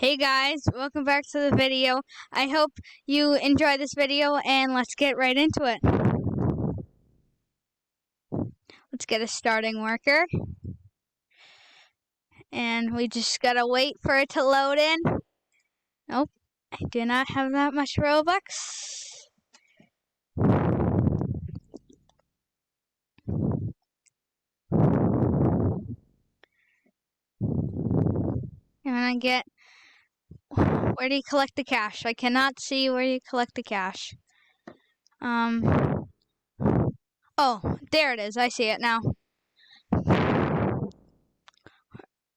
Hey guys, welcome back to the video. I hope you enjoy this video and let's get right into it. Let's get a starting worker. And we just gotta wait for it to load in. Nope, I do not have that much Robux. I'm gonna get... Where do you collect the cash? I cannot see where you collect the cash. Oh, there it is. I see it now.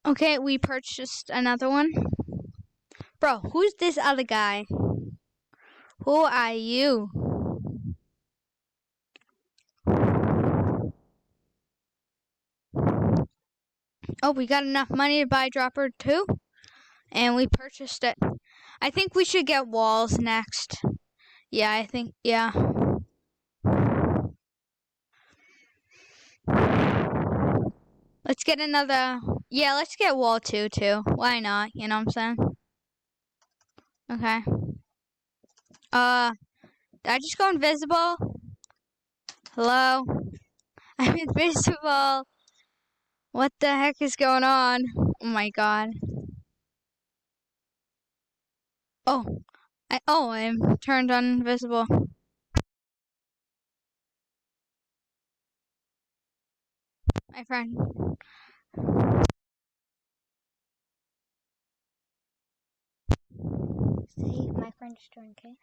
Okay, we purchased another one. Bro, who's this other guy? Who are you? Oh, we got enough money to buy Dropper 2. And we purchased it. I think we should get walls next. Yeah, I think, yeah. Let's get another, yeah, let's get wall 2 too. Why not? You know what I'm saying? Okay. Did I just go invisible? Hello? I'm invisible. What the heck is going on? Oh my god. Oh, I'm turned on invisible. My friend. Say my friend just joined, okay?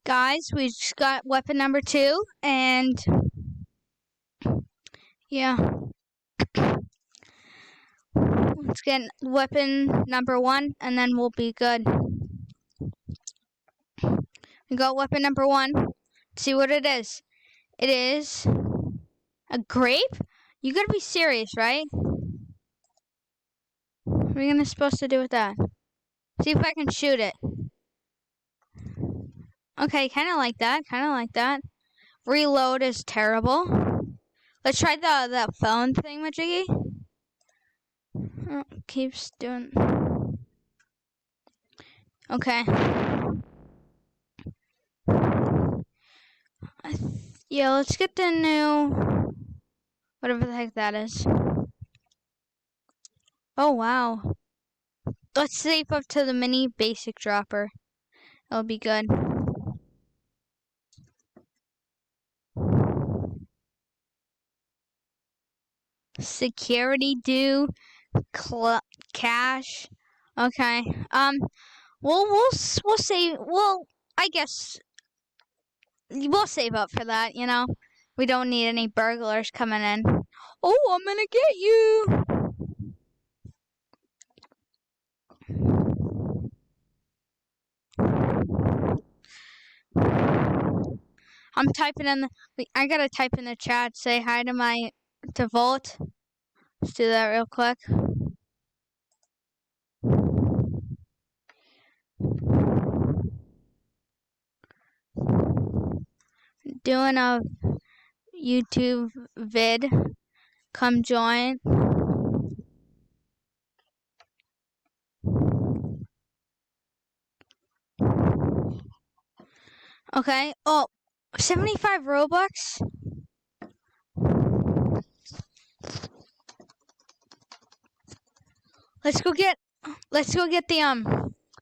Guys, we just got weapon number 2, and yeah. Let's get weapon number 1, and then we'll be good. We got weapon number 1. Let's see what it is. It is a grape? You gotta be serious, right? What are we supposed to do with that? See if I can shoot it. Okay, kind of like that. Reload is terrible. Let's try the phone thing, Majiggy. Oh, keeps doing... Okay. Yeah, let's get the new... whatever the heck that is. Oh, wow. Let's save up to the mini basic dropper. That'll be good. Security due, cash. Okay. We'll save. Well, I guess we'll save up for that. You know, we don't need any burglars coming in. Oh, I'm gonna get you. I'm typing in the. I gotta type in the chat. Say hi to Volt. Let's do that real quick. Doing a YouTube vid. Come join. Okay. Oh, 75 Robux. Let's go get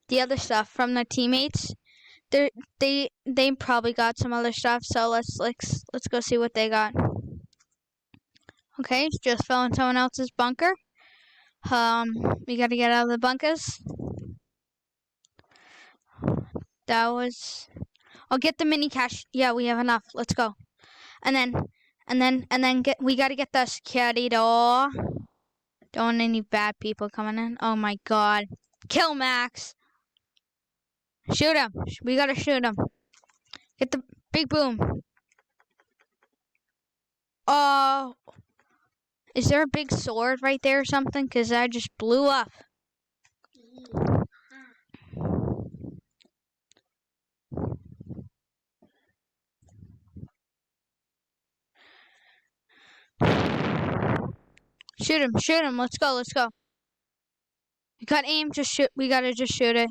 the other stuff from the teammates. They probably got some other stuff. So let's go see what they got. Okay, just fell in someone else's bunker. We gotta get out of the bunkers. That was. I'll get the mini cache. Yeah, we have enough. Let's go. And then we gotta get the security door. Don't want any bad people coming in. Oh my god. Kill Max. Shoot him. We gotta shoot him. Get the big boom. Is there a big sword right there or something? Because I just blew up. Shoot him. Shoot him. Let's go. Let's go. We got aim. Just shoot. We gotta just shoot it.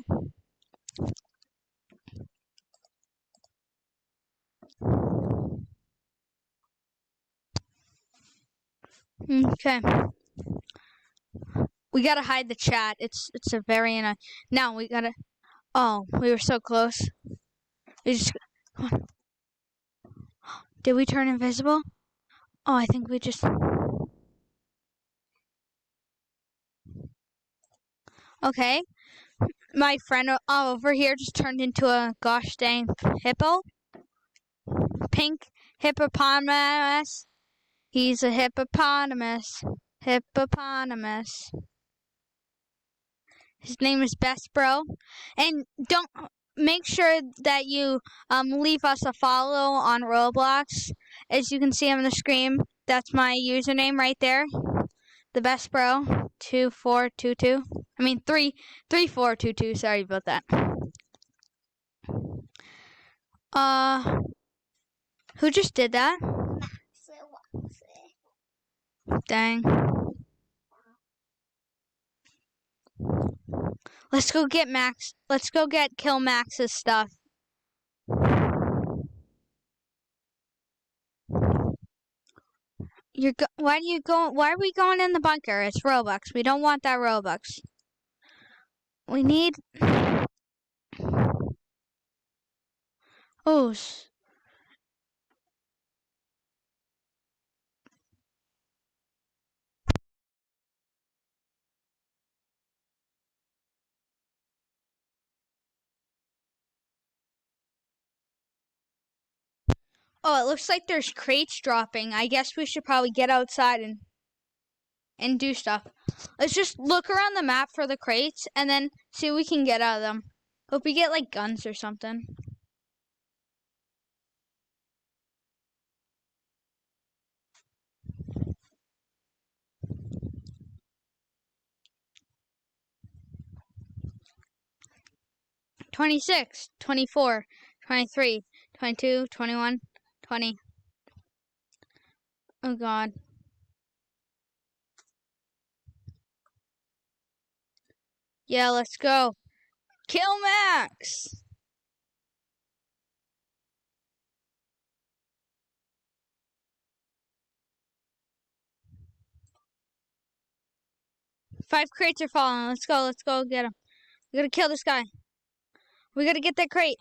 Okay. We gotta hide the chat. It's a very now we gotta. Oh, we were so close. We just. Come on. Did we turn invisible? Oh, I think we just. Okay. My friend over here just turned into a gosh dang hippo. Pink hippopotamus. He's a hippopotamus. Hippopotamus. His name is Best Bro. And don't make sure that you leave us a follow on Roblox. As you can see on the screen, that's my username right there. The Best Bro 2422. I mean 3422. Sorry about that. Who just did that? Dang. Let's go get Max. Let's go kill Max's stuff. Why are we going in the bunker? It's Robux. We don't want that Robux. We need. Oh. Oh, it looks like there's crates dropping. I guess we should probably get outside and do stuff. Let's just look around the map for the crates and then see what we can get out of them. Hope we get like guns or something. $26, $24, $23, $22, $21, $20. Oh god. Yeah, let's go. Kill Max! Five crates are falling. Let's go get him. We gotta kill this guy. We gotta get that crate.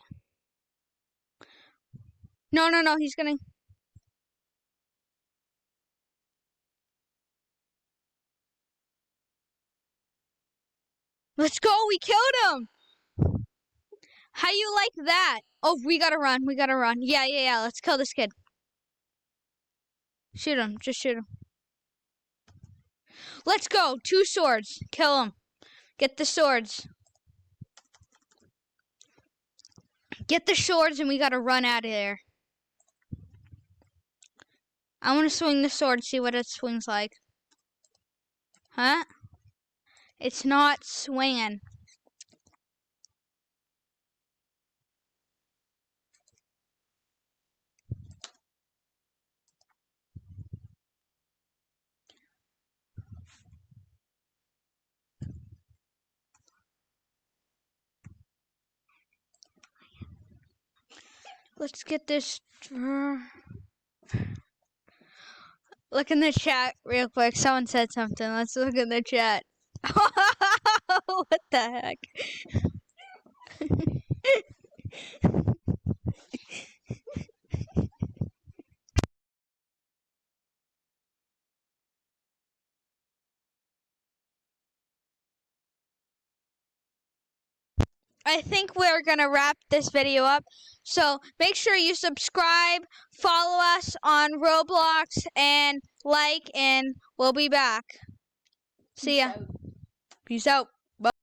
No, he's gonna... Let's go, we killed him! How you like that? Oh, we gotta run. Yeah, let's kill this kid. Shoot him, just shoot him. Let's go, 2 swords. Kill him. Get the swords. Get the swords and we gotta run out of there. I wanna swing the sword, see what it swings like. Huh? It's not swinging. Let's get this. Look in the chat real quick. Someone said something. Let's look in the chat. What the heck? I think we're gonna wrap this video up. So make sure you subscribe, follow us on Roblox, and like, and we'll be back. See ya. Peace out.